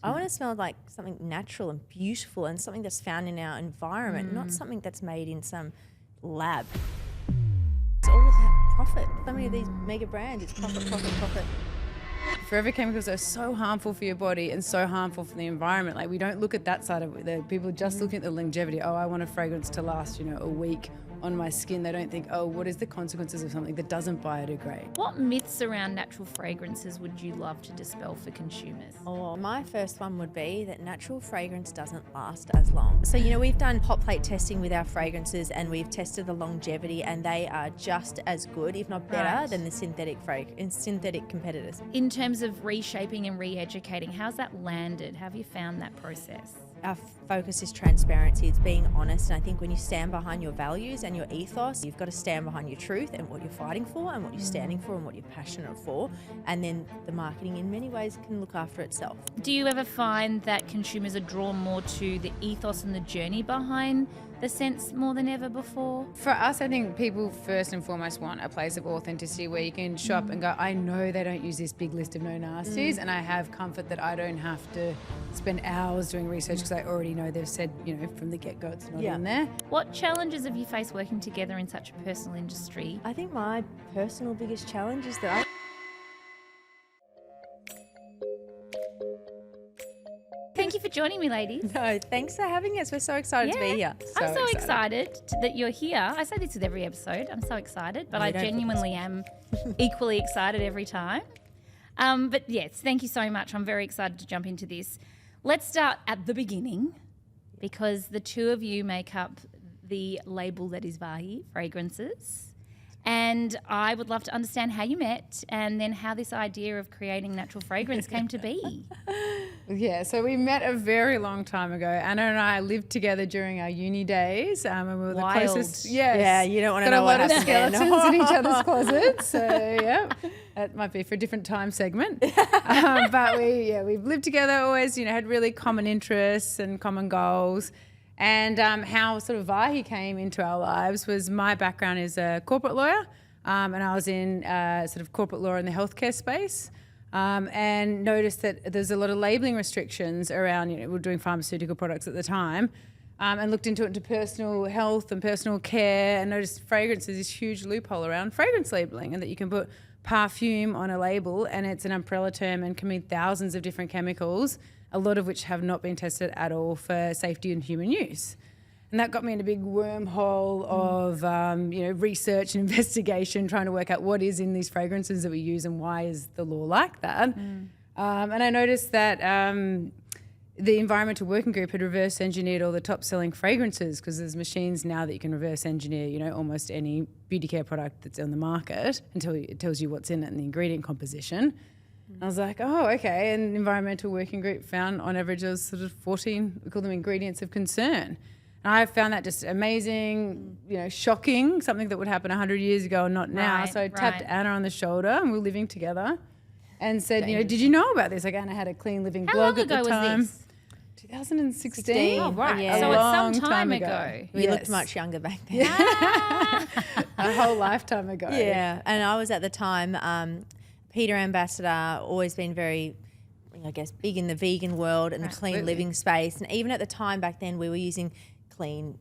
I want to smell like something natural and beautiful and something that's found in our environment, not something that's made in some lab. It's all about profit. So many of these mega brands, it's profit, profit, profit. Forever chemicals are so harmful for your body and so harmful for the environment. Like, we don't look at that side of it. People just look at the longevity. Oh, I want a fragrance to last, a week on my skin. They don't think, oh, what is the consequences of something that doesn't biodegrade? What myths around natural fragrances would you love to dispel for consumers? Oh, my first one would be that natural fragrance doesn't last as long. So, we've done hot plate testing with our fragrances and we've tested the longevity, and they are just as good, if not better, than the synthetic competitors. In terms of reshaping and re-educating, how's that landed? How have you found that process? Our focus is transparency, it's being honest, and I think when you stand behind your values and your ethos, you've got to stand behind your truth and what you're fighting for and what you're standing for and what you're passionate for, and then the marketing in many ways can look after itself. Do you ever find that consumers are drawn more to the ethos and the journey behind the scents more than ever before? For us, I think people first and foremost want a place of authenticity where you can shop and go, I know they don't use this big list of no nasties, and I have comfort that I don't have to spend hours doing research because I already know they've said, from the get-go it's not in there. What challenges have you faced working together in such a personal industry? I think my personal biggest challenge is that Thank you for joining me, ladies. No, thanks for having us. We're so excited to be here. I'm so excited that you're here. I say this with every episode. I'm so excited, but I genuinely am equally excited every time. But yes, thank you so much. I'm very excited to jump into this. Let's start at the beginning, because the two of you make up the label that is Váhy Fragrances. And I would love to understand how you met and then how this idea of creating natural fragrance came to be. Yeah, so we met a very long time ago. Anna and I lived together during our uni days, and we were the closest. Yes. Yeah, you don't want to know what what happened. happened. Got a lot of skeletons in each other's closets. So yeah, that might be for a different time segment. But we've lived together. Always, had really common interests and common goals. And how sort of Váhy came into our lives was, my background is a corporate lawyer, and I was in sort of corporate law in the healthcare space, and noticed that there's a lot of labelling restrictions around, we were doing pharmaceutical products at the time, and looked into personal health and personal care, and noticed fragrance is this huge loophole around fragrance labelling, and that you can put perfume on a label and it's an umbrella term and can mean thousands of different chemicals, a lot of which have not been tested at all for safety and human use. And that got me in a big wormhole of, research and investigation, trying to work out what is in these fragrances that we use and why is the law like that. And I noticed that the Environmental Working Group had reverse engineered all the top selling fragrances, because there's machines now that you can reverse engineer, almost any beauty care product that's on the market until it tells you what's in it and the ingredient composition. I was like, oh, okay. And the Environmental Working Group found on average there was sort of 14, we call them ingredients of concern. And I found that just amazing, shocking, something that would happen 100 years ago and not now. So I tapped Anna on the shoulder, and we were living together, and said, did you know about this? Like, Anna had a Clean Living blog at the time. How long ago was this? 2016. Oh, right. Yeah. So it's some time ago. We looked much younger back then. A whole lifetime ago. Yeah. And I was at the time Peter Ambassador, always been very, big in the vegan world and the clean living space. And even at the time back then, we were using cleaning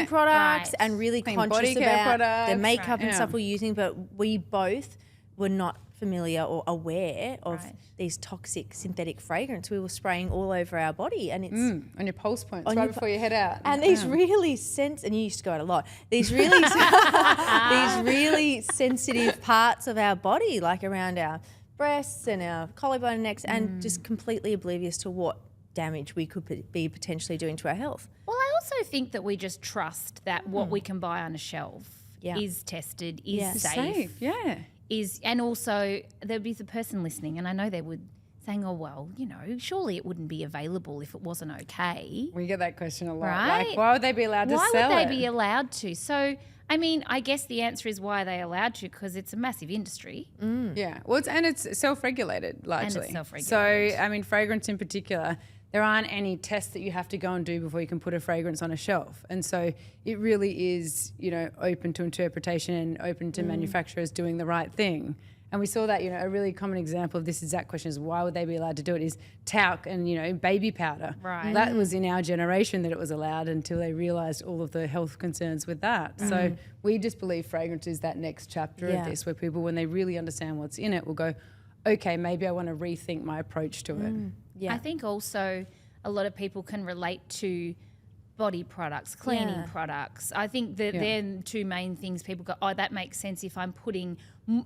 products and really clean conscious about the products, makeup and stuff we're using. But we both were not familiar or aware of these toxic synthetic fragrance we were spraying all over our body, and it's on your pulse points right before you head out. And these really and you used to go out a lot. These really these really sensitive parts of our body, like around our breasts and our collarbone and necks, and just completely oblivious to what damage we could be potentially doing to our health. Well, I also think that we just trust that what we can buy on a shelf is tested, is safe. And also there'd be the person listening, and I know they would saying, oh, well, surely it wouldn't be available if it wasn't okay. We get that question a lot. Right? Like, why would they be allowed to sell it? Why would they be allowed to? So, I guess the answer is why are they allowed to, because it's a massive industry. Yeah. Well, it's self-regulated largely. And it's self-regulated. So, fragrance in particular, there aren't any tests that you have to go and do before you can put a fragrance on a shelf. And so it really is, open to interpretation and open to manufacturers doing the right thing. And we saw that, a really common example of this exact question is why would they be allowed to do it is talc and, baby powder. Right. That was in our generation that it was allowed until they realised all of the health concerns with that. So we just believe fragrance is that next chapter of this where people, when they really understand what's in it, will go, okay, maybe I want to rethink my approach to it. Yeah. I think also a lot of people can relate to body products, cleaning products. I think that they're the two main things people go, oh, that makes sense if I'm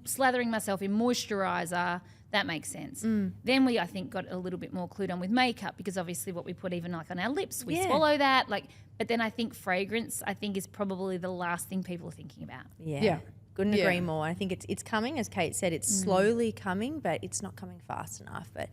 slathering myself in moisturiser, that makes sense. Then we, I think, got a little bit more clued on with makeup because obviously what we put even like on our lips, we swallow that. But then I think fragrance, is probably the last thing people are thinking about. Yeah. Couldn't agree more. I think it's coming, as Kate said, it's slowly coming, but it's not coming fast enough. But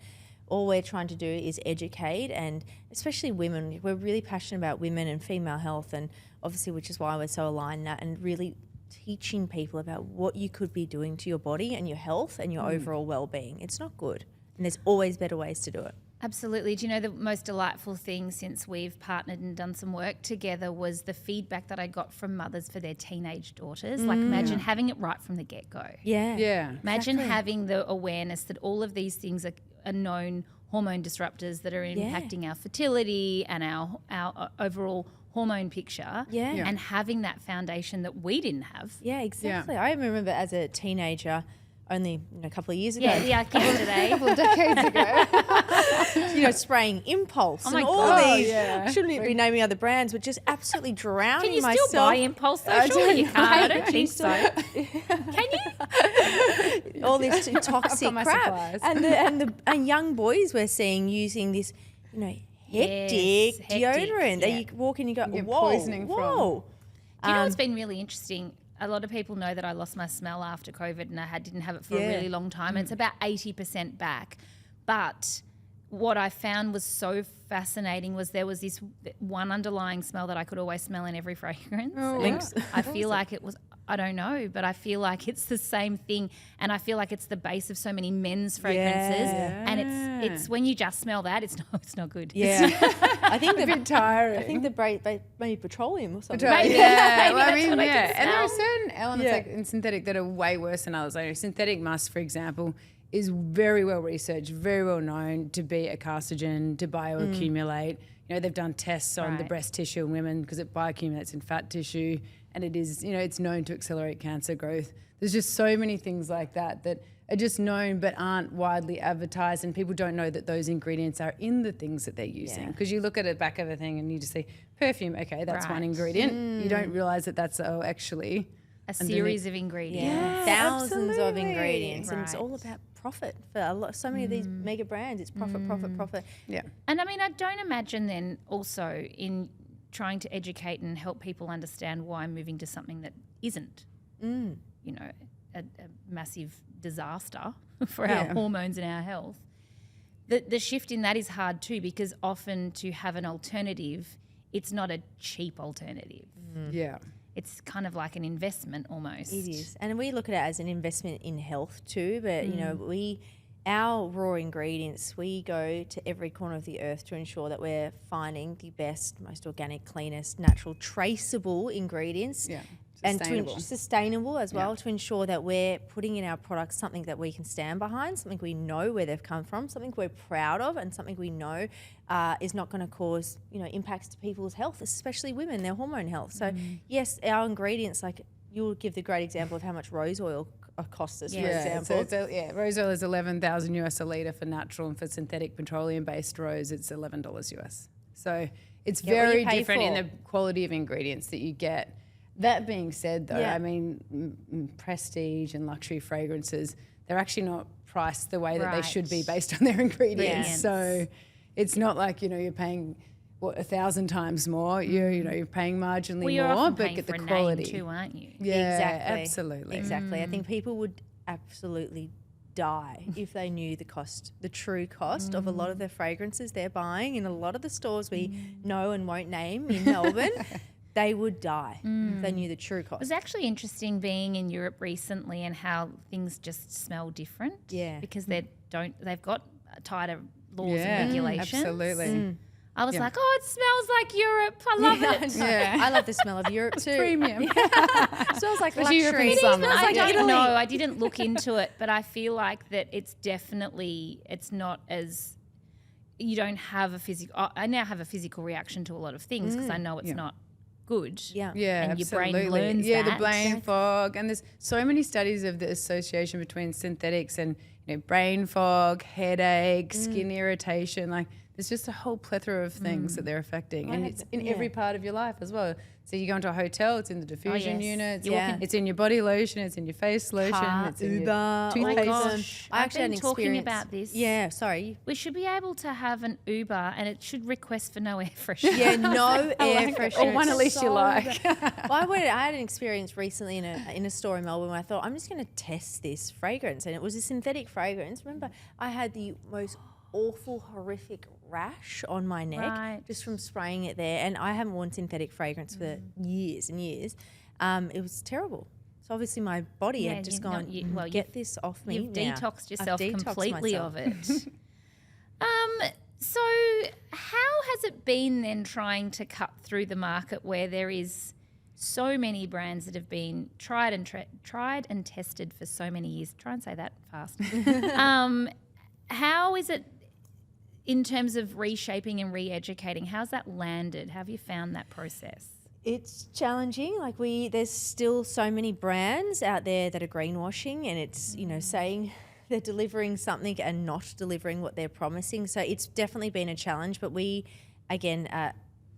all we're trying to do is educate, and especially women. We're really passionate about women and female health, and obviously, which is why we're so aligned that, and really teaching people about what you could be doing to your body and your health and your overall well-being. It's not good, and there's always better ways to do it. Absolutely. Do you know the most delightful thing since we've partnered and done some work together was the feedback that I got from mothers for their teenage daughters? Like imagine having it right from the get-go. Yeah. Imagine having the awareness that all of these things are known hormone disruptors that are impacting our fertility and our overall hormone picture. And having that foundation that we didn't have. Yeah, exactly. I remember as a teenager, only a couple of years ago. Yeah, yesterday. A couple of decades ago. Spraying Impulse Oh my and all God. these. Shouldn't be naming other brands, but just absolutely drowning Can you myself. still buy Impulse though? Surely you can't. I don't think so. Can you? All this toxic my crap, supplies. and young boys we're seeing using this, hectic deodorant that you walk in and you go, get whoa, poisoning from. whoa. Do you know what's been really interesting? A lot of people know that I lost my smell after COVID and I didn't have it for a really long time. It's about 80% back. But what I found was so fascinating was there was this one underlying smell that I could always smell in every fragrance. I feel like it was, I don't know, but I feel like it's the same thing, and I feel like it's the base of so many men's fragrances. And it's when you just smell that, it's not good. Yeah, I think a bit tiring. I think maybe petroleum or something. Maybe And there are smell. certain elements like in synthetic that are way worse than others. Like synthetic musk, for example, is very well researched, very well known to be a carcinogen, to bioaccumulate. They've done tests on the breast tissue in women because it bioaccumulates in fat tissue, and it is, it's known to accelerate cancer growth. There's just so many things like that are just known but aren't widely advertised, and people don't know that those ingredients are in the things that they're using. Because you look at the back of a thing and you just see perfume, okay, that's one ingredient. You don't realise that that's actually a series of ingredients. Thousands of ingredients, and it's all about profit for so many of these mega brands. It's profit, profit, profit. Yeah. And I don't imagine then also in trying to educate and help people understand why I'm moving to something that isn't, a massive disaster for our hormones and our health. The shift in that is hard too, because often to have an alternative, it's not a cheap alternative. Yeah. It's kind of like an investment almost. It is, and we look at it as an investment in health too. But our raw ingredients, we go to every corner of the earth to ensure that we're finding the best, most organic, cleanest, natural, traceable ingredients. Yeah. And sustainable as well, to ensure that we're putting in our products something that we can stand behind, something we know where they've come from, something we're proud of, and something we know is not going to cause impacts to people's health, especially women, their hormone health. So yes, our ingredients, like you'll give the great example of how much rose oil costs us, for example. So rose oil is $11,000 US a litre for natural, and for synthetic petroleum-based rose, it's $11 US. So it's very different in the quality of ingredients that you get. That being said, though, prestige and luxury fragrances, they're actually not priced the way that they should be based on their ingredients. Yes. So it's not like, you're paying 1,000 times more. You're paying marginally more, but get the quality too, aren't you? Yeah, absolutely. Exactly. I think people would absolutely die if they knew the true cost of a lot of the fragrances they're buying in a lot of the stores we know and won't name in Melbourne. They would die if they knew the true cost. It was actually interesting being in Europe recently and how things just smell different. Yeah. Because they've got tighter laws and regulations. Absolutely. I was like, oh, it smells like Europe. I love it. Yeah. I love the smell of Europe too. Premium. It smells like luxury. European summer. I like don't Italy. know. I didn't look into it, but I feel like that it's not as, you don't have a physical, I now have a physical reaction to a lot of things because I know it's not good. Yeah. Yeah, And your brain absolutely. learns the that. brain fog, and there's so many studies of the association between synthetics and brain fog, headache, skin irritation. Like there's just a whole plethora of things that they're affecting, and it's in every part of your life as well. So you go into a hotel, it's in the diffusion unit, it's in your body lotion, it's in your face lotion, it's in Uber, your toothpaste. Oh my gosh. I actually I've been had an talking experience. about this. Yeah, sorry. We should be able to have an Uber and it should request for no air freshener. Yeah, no air freshener. Or one at least you like. I had an experience recently in a store in Melbourne where I thought, I'm just going to test this fragrance. And it was a synthetic fragrance. Remember, I had the most awful, horrific rash on my neck just from spraying it there. And I haven't worn synthetic fragrance for years and years. It was terrible. So obviously my body had just gone, get this off me You've now. detoxed I've yourself detoxed completely myself. of it. So how has it been then trying to cut through the market where there is so many brands that have been tried and tested for so many years? Try and say that fast. How is it in terms of reshaping and re-educating? How's that landed? How have you found that process? It's challenging. Like there's still so many brands out there that are greenwashing, and it's saying they're delivering something and not delivering what they're promising. So it's definitely been a challenge. But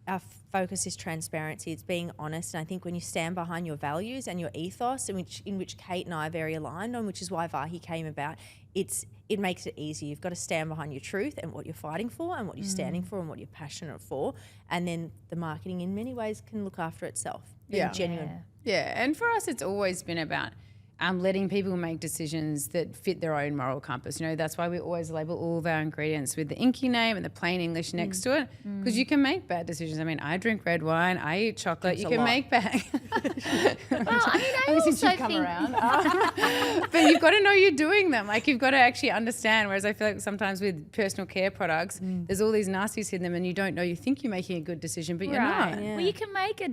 our focus is transparency. It's being honest. And I think when you stand behind your values and your ethos, in which Kate and I are very aligned on, which is why Váhy came about, it makes it easy. You've got to stand behind your truth and what you're fighting for and what you're standing for and what you're passionate for. And then the marketing in many ways can look after itself. Being genuine. Yeah, and for us it's always been about letting people make decisions that fit their own moral compass. That's why we always label all of our ingredients with the inky name and the plain English next to it, because you can make bad decisions. I mean, I drink red wine, I eat chocolate. You can make bad. Well, I also think But you've got to know you're doing them. Like you've got to actually understand. Whereas I feel like sometimes with personal care products, there's all these nasties in them, and you don't know. You think you're making a good decision, but you're not. Yeah. Well, you can make a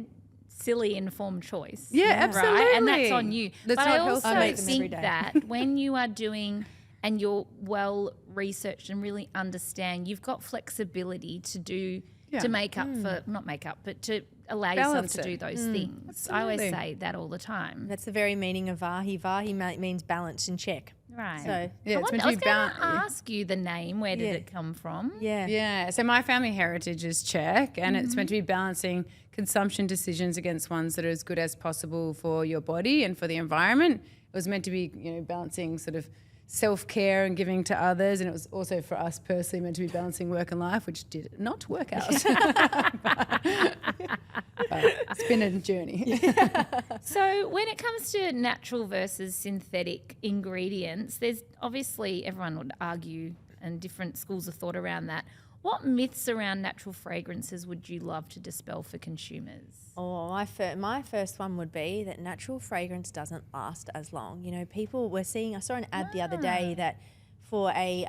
silly informed choice. Yeah, absolutely. Right? And that's on you. That's but not I also healthy. I make them every think day. that when you are doing and you're well researched and really understand, you've got flexibility to do to make up for, not make up, but to allow Balance yourself to do those things. Absolutely. I always say that all the time. That's the very meaning of Váhy. Váhy means balance and check. Right. So Yeah, I it's was meant going to to be ask you the name. Where did it come from? Yeah, so my family heritage is Czech, and it's meant to be balancing consumption decisions against ones that are as good as possible for your body and for the environment. It was meant to be, balancing sort of self-care and giving to others, and it was also for us personally meant to be balancing work and life, which did not work out. but it's been a journey. So when it comes to natural versus synthetic ingredients, there's obviously, everyone would argue, and different schools of thought around that. What myths around natural fragrances would you love to dispel for consumers? Oh, my first one would be that natural fragrance doesn't last as long. People were seeing, I saw an ad the other day that for a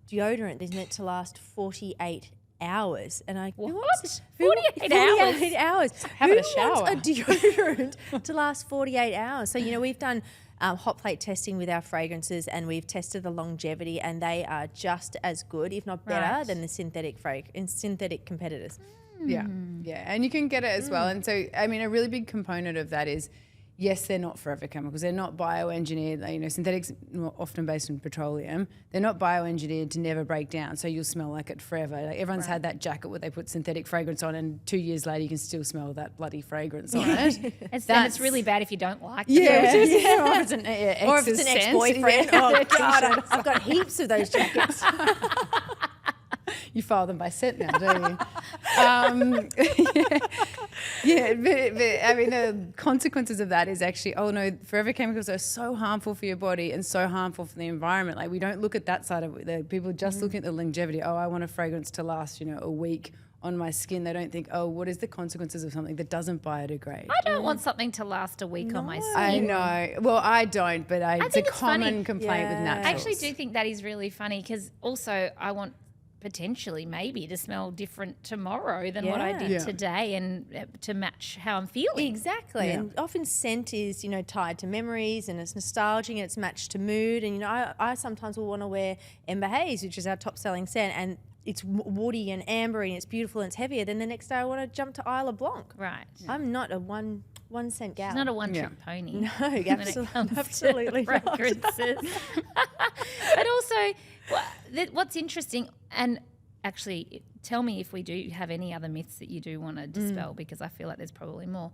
deodorant is meant to last 48 hours. And What? Who 48 hours? 48 hours. Having a Who shower. wants a deodorant to last 48 hours? So, we've done hot plate testing with our fragrances, and we've tested the longevity, and they are just as good, if not better, than the synthetic competitors. Yeah, and you can get it as well. And so, I mean, a really big component of that is, yes, they're not forever chemicals. They're not bioengineered. Synthetics are often based on petroleum. They're not bioengineered to never break down, so you'll smell like it forever. Like everyone's had that jacket where they put synthetic fragrance on, and 2 years later you can still smell that bloody fragrance on it. And it's really bad if you don't like it. Or if it's an Or if it's an ex-boyfriend. Oh, God, I've got heaps of those jackets. You file them by scent now, don't you? But I mean, the consequences of that is actually, forever chemicals are so harmful for your body and so harmful for the environment. Like, we don't look at that side of it. People just look at the longevity. Oh, I want a fragrance to last, a week on my skin. They don't think, what is the consequences of something that doesn't biodegrade? I don't want something to last a week on my skin. I know. Well, I don't, but it's a think it's funny. common complaint with naturals. I actually do think that is really funny, because also I want potentially maybe to smell different tomorrow than what I Yeah. did Yeah. today, and to match how I'm feeling. Exactly. Yeah. And often scent is, tied to memories and it's nostalgic and it's matched to mood. And, I sometimes will want to wear Ember Haze, which is our top selling scent, and it's woody and ambery and it's beautiful and it's heavier. Then the next day I want to jump to Isle of Blanc. Right. I'm not a one scent gal. It's not a one-trick pony. No, when it absolutely, comes absolutely to not. fragrances. But also, what's interesting, and actually, tell me if we do have any other myths that you do want to dispel, because I feel like there's probably more.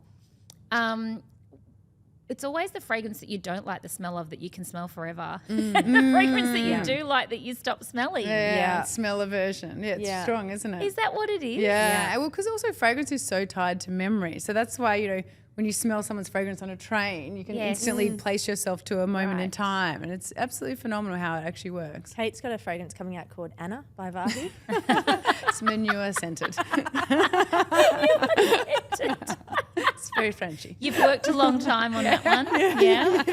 It's always the fragrance that you don't like the smell of that you can smell forever. And the fragrance that you do like that you stop smelling. Yeah, smell aversion. Yeah, it's Yeah. strong, isn't it? Is that what it is? Yeah. Well, because also fragrance is so tied to memory. So that's why, when you smell someone's fragrance on a train, you can Yes. instantly place yourself to a moment in Right. time. And it's absolutely phenomenal how it actually works. Kate's got a fragrance coming out called Anna by Váhy. It's manure scented. It's very Frenchy. You've worked a long time on that one. Yeah.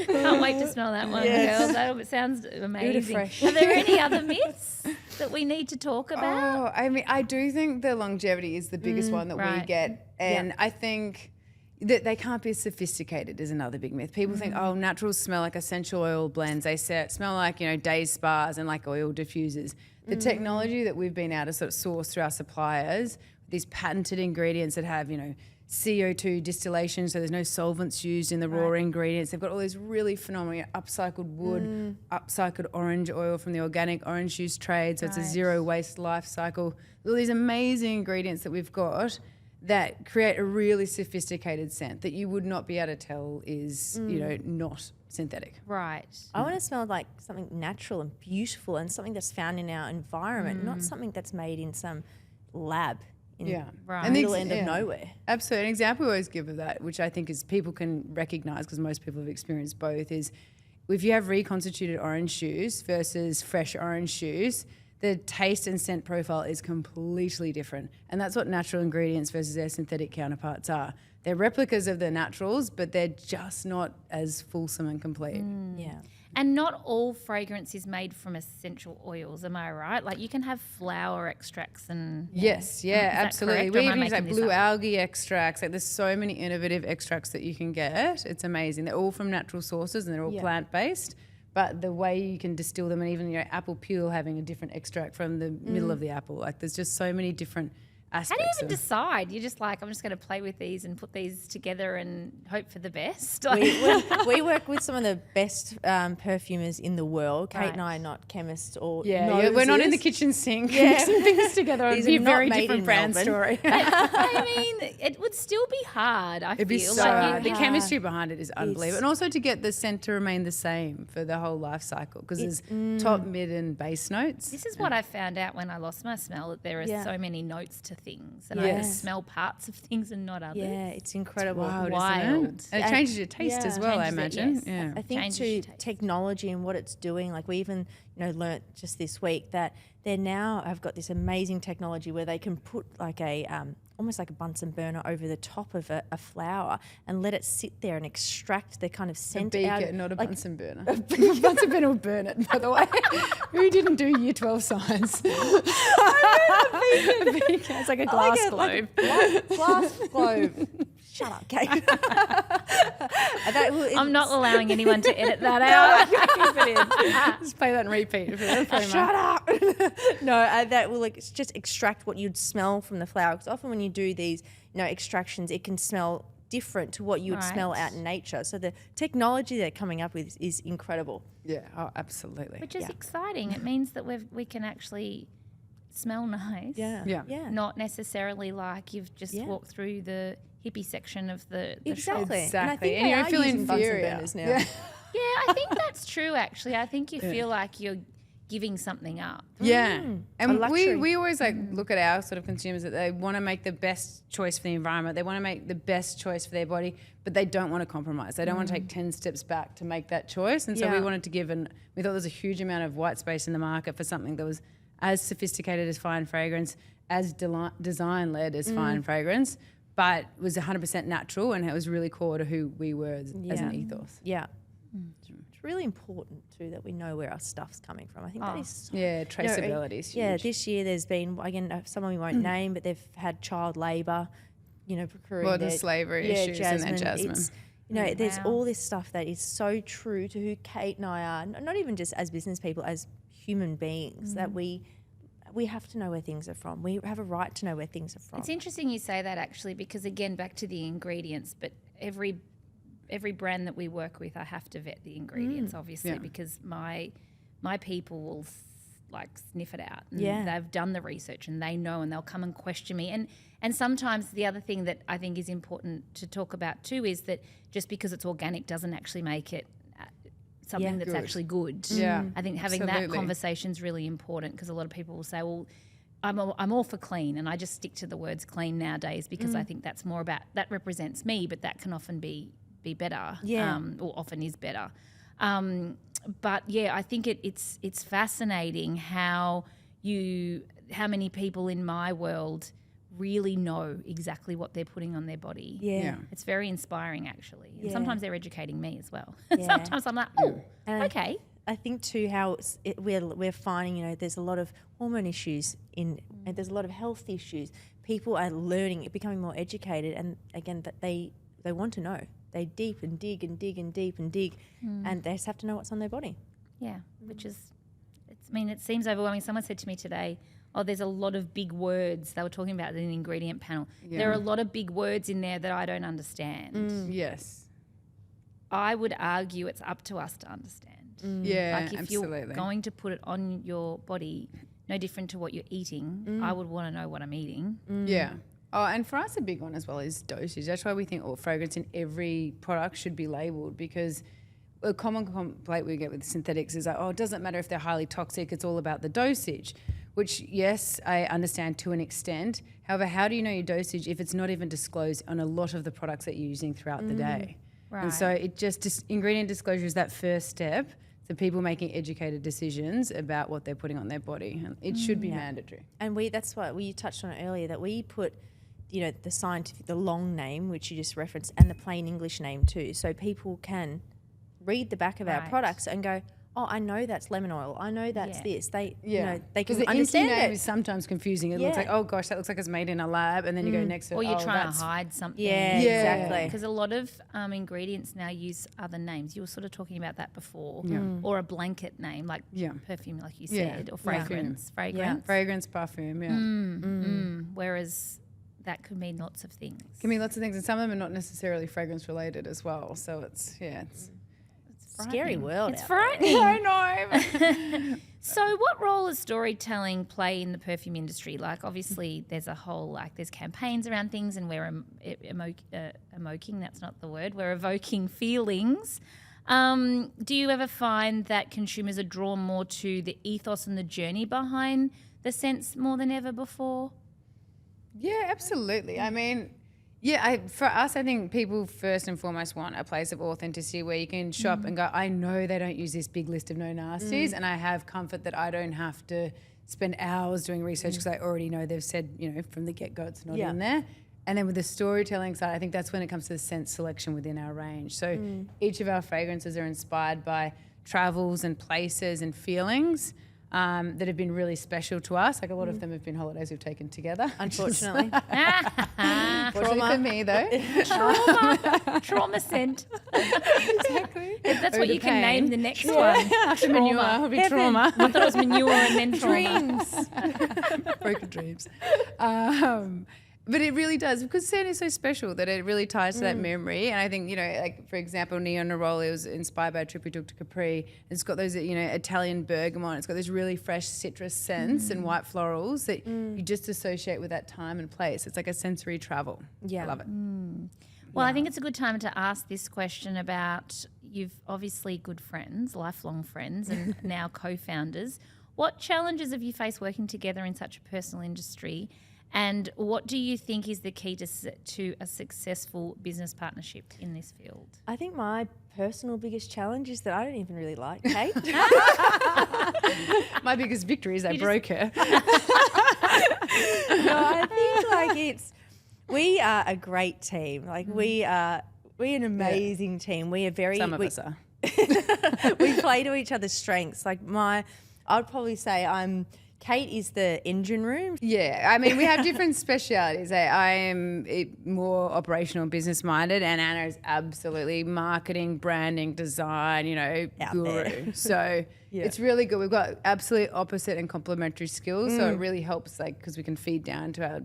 Can't wait to smell that one, girls. That sounds amazing. fresh. Are there any other myths that we need to talk about? Oh, I mean, I do think the longevity is the biggest one that we right. get. And I think that they can't be as sophisticated is another big myth. People think, naturals smell like essential oil blends. They smell like, day spas and like oil diffusers. The technology that we've been able to sort of source through our suppliers, these patented ingredients that have, CO2 distillation, so there's no solvents used in the raw ingredients. They've got all these really phenomenal upcycled wood, upcycled orange oil from the organic orange juice trade, so it's a zero waste life cycle. All these amazing ingredients that we've got that create a really sophisticated scent that you would not be able to tell is, not synthetic. Right. I want to smell like something natural and beautiful and something that's found in our environment, not something that's made in some lab in Right. the And middle end of nowhere. Absolutely. An example we always give of that, which I think is people can recognise because most people have experienced both, is if you have reconstituted orange juice versus fresh orange juice, the taste and scent profile is completely different. And that's what natural ingredients versus their synthetic counterparts are. They're replicas of the naturals, but they're just not as fulsome and complete. Yeah. And not all fragrance is made from essential oils, am I right? Like you can have flower extracts and... Yes, yeah, Is that absolutely. correct, or We am I even use like making this blue up? algae extracts. Like there's so many innovative extracts that you can get. It's amazing. They're all from natural sources and they're all plant-based. But the way you can distill them, and even apple peel having a different extract from the middle of the apple, like there's just so many different How aspects. do you even of- decide? You're just like, I'm just going to play with these and put these together and hope for the best. We work with some of the best perfumers in the world. Kate Right. and I are not chemists or Yeah, we're not in the nosers. kitchen sink mixing things together. These It'd be are a not very made different in brand Melbourne. story. I mean, it would still be hard, I It'd be feel. so hard. The you- chemistry behind it is unbelievable. And also to get the scent to remain the same for the whole life cycle because there's top, mid and base notes. This is what I found out when I lost my smell, that there are Yeah. so many notes to things. And I Yes. can smell parts of things and not others. Yeah, it's incredible. Wild, Wild. isn't it? And it And- changes your taste as well, I Changes it, imagine. yes. Yeah. I think Changes to your taste. technology and what it's doing, like we even learnt just this week that they now have got this amazing technology where they can put like a almost like a Bunsen burner over the top of a flower and let it sit there and extract the kind of A scent beaker, out. not a like, Bunsen burner. Bunsen burner would burn it, by the way. Who didn't do year 12 science? A beaker. It's like a glass globe. glass globe. Shut up, Kate. I'm not allowing anyone to edit that out. Keep it in. Just play that and repeat. Shut up. No, that will just extract what you'd smell from the flower. Because often when you do these, extractions, it can smell different to what you would smell Right. out in nature. So the technology they're coming up with is incredible. Yeah, oh, absolutely. Which is exciting. It means that we can actually smell nice. Yeah. Yeah. Not necessarily like you've just Yeah. walked through the hippie section of the shop. Exactly. Exactly. And I think And they you are feel using Bunsen inferior. burners now. Yeah. Yeah, I think that's true actually. I think you feel like you're giving something up. Yeah. a And luxury. we always look at our sort of consumers that they want to make the best choice for the environment. They want to make the best choice for their body, but they don't want to compromise. They don't want to take 10 steps back to make that choice. And so we Yeah. wanted to give, and we thought there was a huge amount of white space in the market for something that was as sophisticated as fine fragrance, as design-led as fine fragrance, but was 100% natural and it was really core to who we were as an ethos. Yeah. it's really important too that we know where our stuff's coming from. I think that is traceability is huge. Yeah, this year there's been, again, someone we won't name, but they've had child labour, procuring the slavery issues and then Jasmine. It's, there's all this stuff that is so true to who Kate and I are, not even just as business people, as human beings, that we have to know where things are from. We have a right to know where things are from. It's interesting you say that, actually, because again, back to the ingredients, but every brand that we work with, I have to vet the ingredients, obviously, because my people will sniff it out. And they've done the research and they know, and they'll come and question me. And sometimes the other thing that I think is important to talk about too is that just because it's organic doesn't actually make it something that's actually good. Yeah, I think having that conversation is really important, because a lot of people will say, well, I'm all for clean, and I just stick to the words clean nowadays because I think that's more about, that represents me, but that can often be better, or often is better. But yeah, I think it's fascinating how many people in my world really know exactly what they're putting on their body. Yeah. It's very inspiring, actually. And Yeah. sometimes they're educating me as well. Yeah. Sometimes I'm like, oh, okay. I think too how we're finding, there's a lot of hormone issues and there's a lot of health issues. People are learning, becoming more educated, and again that they want to know. They deep and dig and dig and deep and dig, and they just have to know what's on their body. Yeah, which is, it seems overwhelming. Someone said to me today, oh, there's a lot of big words. They were talking about in the ingredient panel. Yeah. There are a lot of big words in there that I don't understand. Yes. I would argue it's up to us to understand. Yeah, if absolutely. you're going to put it on your body, no different to what you're eating, I would want to know what I'm eating. Yeah. Oh, and for us a big one as well is dosage. That's why we think all fragrance in every product should be labelled, because a common complaint we get with synthetics is it doesn't matter if they're highly toxic, it's all about the dosage, which, yes, I understand to an extent. However, how do you know your dosage if it's not even disclosed on a lot of the products that you're using throughout the day? Right. And so it just ingredient disclosure is that first step to people making educated decisions about what they're putting on their body. And it should be mandatory. And that's why we touched on it earlier, that we put the scientific, the long name, which you just referenced, and the plain English name too. So people can read the back of our products and go, oh, I know that's lemon oil. I know that's this. They can understand the name it. is sometimes confusing. It looks like, oh gosh, that looks like it's made in a lab, and then you go next to it. Or you're trying to hide something. Yeah, exactly. Because a lot of ingredients now use other names. You were sort of talking about that before. Or a blanket name, like perfume, like you said, or fragrance. Fragrance, perfume, Whereas that could mean lots of things. Can mean lots of things, and some of them are not necessarily fragrance related as well. So it's scary world. It's frightening. I know. So what role does storytelling play in the perfume industry? Like, obviously there's a whole, there's campaigns around things, and we're evoking, that's not the word, we're evoking feelings. Do you ever find that consumers are drawn more to the ethos and the journey behind the scents more than ever before? Yeah, absolutely. I mean, for us, I think people first and foremost want a place of authenticity where you can shop and go, I know they don't use this big list of no nasties, and I have comfort that I don't have to spend hours doing research because I already know they've said, from the get-go it's not in there. And then with the storytelling side, I think that's when it comes to the scent selection within our range. So each of our fragrances are inspired by travels and places and feelings that have been really special to us. Like, a lot of them have been holidays we've taken together. Unfortunately. Fortunately for me, though. Trauma scent. Exactly. That's what you can name the next one. After manure, will be trauma. I thought it was manure and then trauma. Dreams. Broken dreams. But it really does, because scent is so special that it really ties to that memory. And I think, like, for example, Neo Neroli was inspired by a trip we took to Capri. It's got those, Italian bergamot. It's got those really fresh citrus scents and white florals that you just associate with that time and place. It's like a sensory travel. Yeah. I love it. Well, I think it's a good time to ask this question about, you've obviously good friends, lifelong friends, and now co-founders. What challenges have you faced working together in such a personal industry? And what do you think is the key to a successful business partnership in this field? I think my personal biggest challenge is that I don't even really like Kate. My biggest victory is I broke her. No, I think we are a great team. Like we're an amazing team. We are very. Some of us are. We play to each other's strengths. Like I'd probably say Kate is the engine room. Yeah, I mean, we have different specialities. I am more operational, business minded, and Anna is absolutely marketing, branding, design, Out guru. there. So it's really good. We've got absolute opposite and complementary skills, so it really helps, because we can feed down to our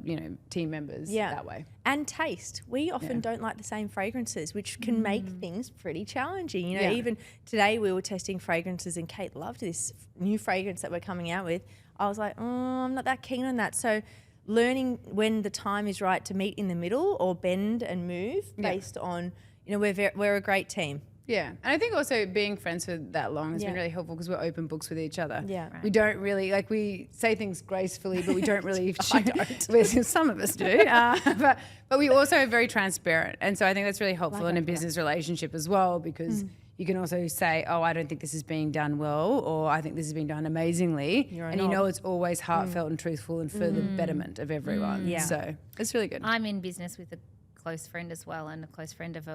team members that way. And taste. We often don't like the same fragrances, which can make things pretty challenging. Even today we were testing fragrances, and Kate loved this new fragrance that we're coming out with. I was like, I'm not that keen on that. So learning when the time is right to meet in the middle or bend and move based on, we're a great team. Yeah, and I think also being friends for that long has been really helpful because we're open books with each other. Yeah. Right. We don't really, we say things gracefully, but we don't really. I don't. Some of us do. But we also are very transparent. And so I think that's really helpful in a business relationship as well, because you can also say, I don't think this is being done well, or I think this is being done amazingly. It's always heartfelt and truthful and for the betterment of everyone. Yeah. So it's really good. I'm in business with a close friend as well, and a close friend of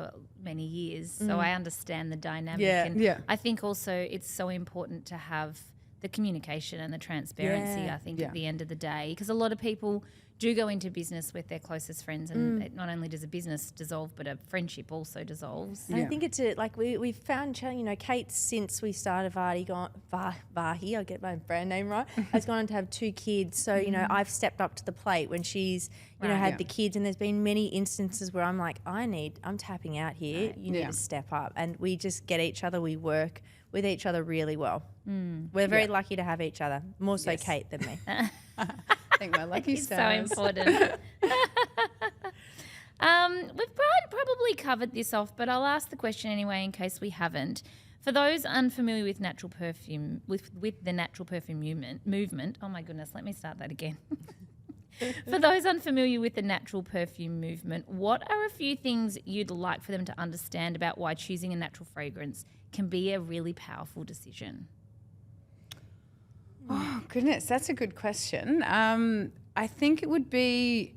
many years. So I understand the dynamic. And I think also it's so important to have the communication and the transparency, I think, at the end of the day. Because a lot of people do go into business with their closest friends, and it not only does a business dissolve, but a friendship also dissolves. And I think it's we've found, Kate, since we started Váhy, I'll get my brand name right, has gone on to have 2 kids. So, I've stepped up to the plate when she's, had the kids, and there's been many instances where I'm like, I'm tapping out here. Right. You need to step up. And we just get each other. We work with each other really well. We're very lucky to have each other, more so Kate than me. I think my lucky stars. It's so important. We've probably covered this off, but I'll ask the question anyway in case we haven't. For those unfamiliar with natural perfume, with the natural perfume movement, oh my goodness, let me start that again. For those unfamiliar with the natural perfume movement, what are a few things you'd like for them to understand about why choosing a natural fragrance can be a really powerful decision? Oh, goodness, that's a good question. I think it would be,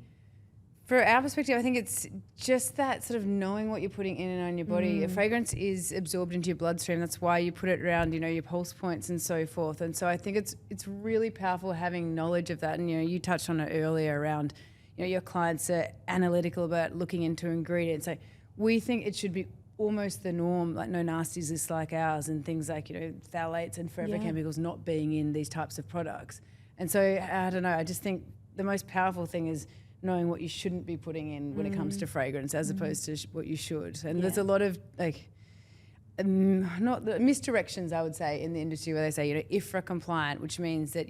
for our perspective, I think it's just that sort of knowing what you're putting in and on your body. A fragrance is absorbed into your bloodstream. That's why you put it around, your pulse points and so forth. And so I think it's really powerful having knowledge of that. And, you touched on it earlier around, your clients are analytical about looking into ingredients. So we think it should be almost the norm, like no nasties lists like ours, and things like, phthalates and forever chemicals not being in these types of products. And so, I don't know, I just think the most powerful thing is knowing what you shouldn't be putting in when it comes to fragrance as opposed to what you should. And there's a lot of, not the misdirections, I would say, in the industry where they say, IFRA compliant, which means that,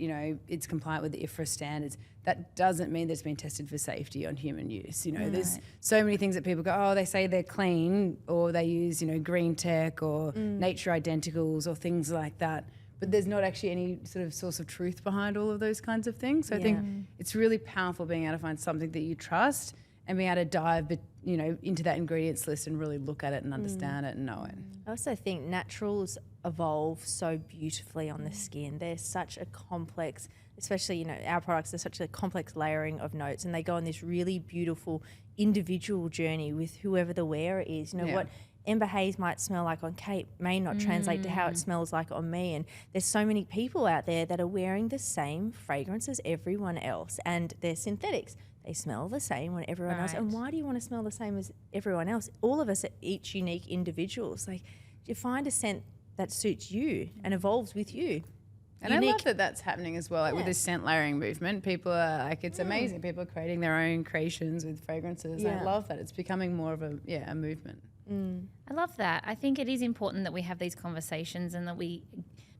it's compliant with the IFRA standards. That doesn't mean that it's been tested for safety on human use. There's so many things that people go, they say they're clean, or they use, green tech or nature identicals or things like that. But there's not actually any sort of source of truth behind all of those kinds of things. So I think it's really powerful being able to find something that you trust and being able to dive, into that ingredients list and really look at it and understand it and know it. I also think naturals evolve so beautifully on the skin. They're such a complex, especially, our products are such a complex layering of notes, and they go on this really beautiful individual journey with whoever the wearer is. What Ember Haze might smell like on Kate may not translate to how it smells like on me. And there's so many people out there that are wearing the same fragrance as everyone else, and they're synthetics. They smell the same when everyone else. And why do you want to smell the same as everyone else? All of us are each unique individuals. You find a scent that suits you and evolves with you. And unique. I love that that's happening as well, with this scent layering movement. People are it's amazing. People are creating their own creations with fragrances. I love that. It's becoming more of a movement. I love that. I think it is important that we have these conversations, and that we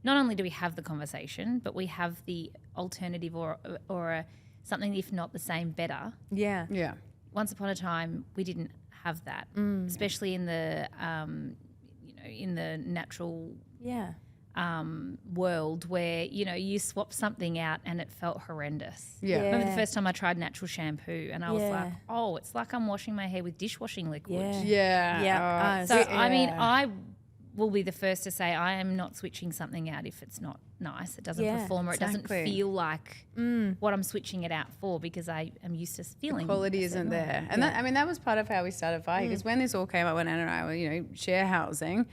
not only do we have the conversation, but we have the alternative or something, if not the same, better. Yeah. Yeah. Once upon a time, we didn't have that, especially in the in the natural world where, you swap something out and it felt horrendous. Yeah. I remember the first time I tried natural shampoo, and I was like, it's like I'm washing my hair with dishwashing liquid. Yeah. I mean, I will be the first to say I am not switching something out if it's not nice. It doesn't perform, or it doesn't feel like what I'm switking it out for, because I am used to feeling. The quality isn't there. And that was part of how we started Váhy, because when this all came up, when Anna and I were, share housing,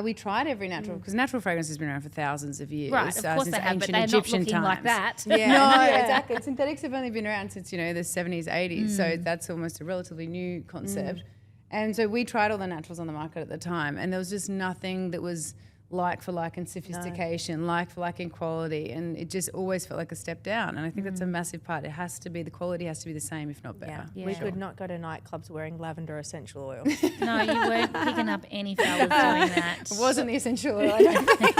We tried every natural, because natural fragrance has been around for thousands of years. Right, of course since they have, but ancient they're Egyptian not looking like times. that. Yeah. No, exactly. Synthetics have only been around since, the 70s, 80s. Mm. So that's almost a relatively new concept. And so we tried all the naturals on the market at the time, and there was just nothing that was like for like in sophistication, like for like in quality, and it just always felt like a step down. And I think that's a massive part. It has to be, the quality has to be the same, if not better. Yeah. We could not go to nightclubs wearing lavender essential oil. No, you weren't picking up any fellas doing that. It wasn't the essential oil, I don't think.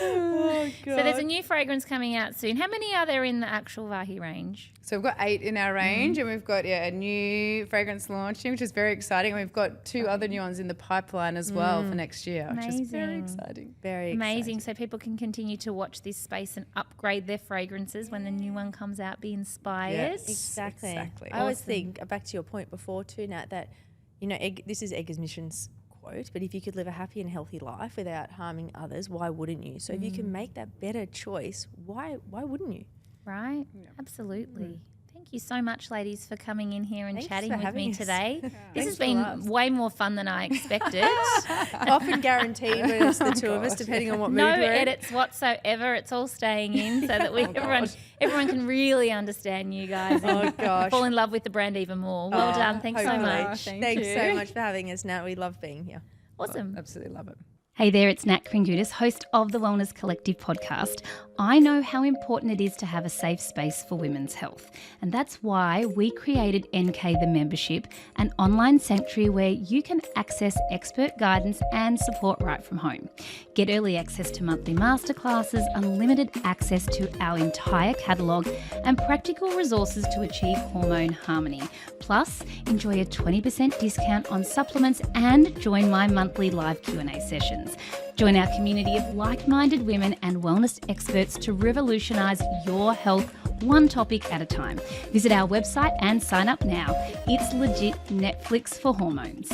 Oh, So there's a new fragrance coming out soon. How many are there in the actual Váhy range? So we've got 8 in our range, and we've got a new fragrance launching, which is very exciting. And we've got 2 other new ones in the pipeline as well for next year, which is very Amazing. exciting. Very Amazing. So people can continue to watch this space and upgrade their fragrances when the new one comes out, be inspired. Yes. Exactly. Exactly. I always think, back to your point before too, Nat, that, this is Edgar's Mission's quote, but if you could live a happy and healthy life without harming others, why wouldn't you? So if you can make that better choice, why wouldn't you? Right? Absolutely. Thank you so much, ladies, for coming in here and Thanks chatting for with having me us. today. This Thanks has for been laughs. way more fun than I expected. Often guaranteed when it's the two of us, depending on what mood No we're in. edits whatsoever. It's all staying in so that everyone can really understand you guys and fall in love with the brand even more. Well done. Thanks so Hopefully. much. Thank Thanks so much for having us, Nat. We love being here. Awesome. Absolutely love it. Hey there, it's Nat Kringoudis, host of the Wellness Collective podcast. I know how important it is to have a safe space for women's health, and that's why we created NK the Membership, an online sanctuary where you can access expert guidance and support right from home. Get early access to monthly masterclasses, unlimited access to our entire catalogue, and practical resources to achieve hormone harmony. Plus, enjoy a 20% discount on supplements and join my monthly live Q&A sessions. Join our community of like-minded women and wellness experts to revolutionise your health one topic at a time. Visit our website and sign up now. It's legit Netflix for hormones.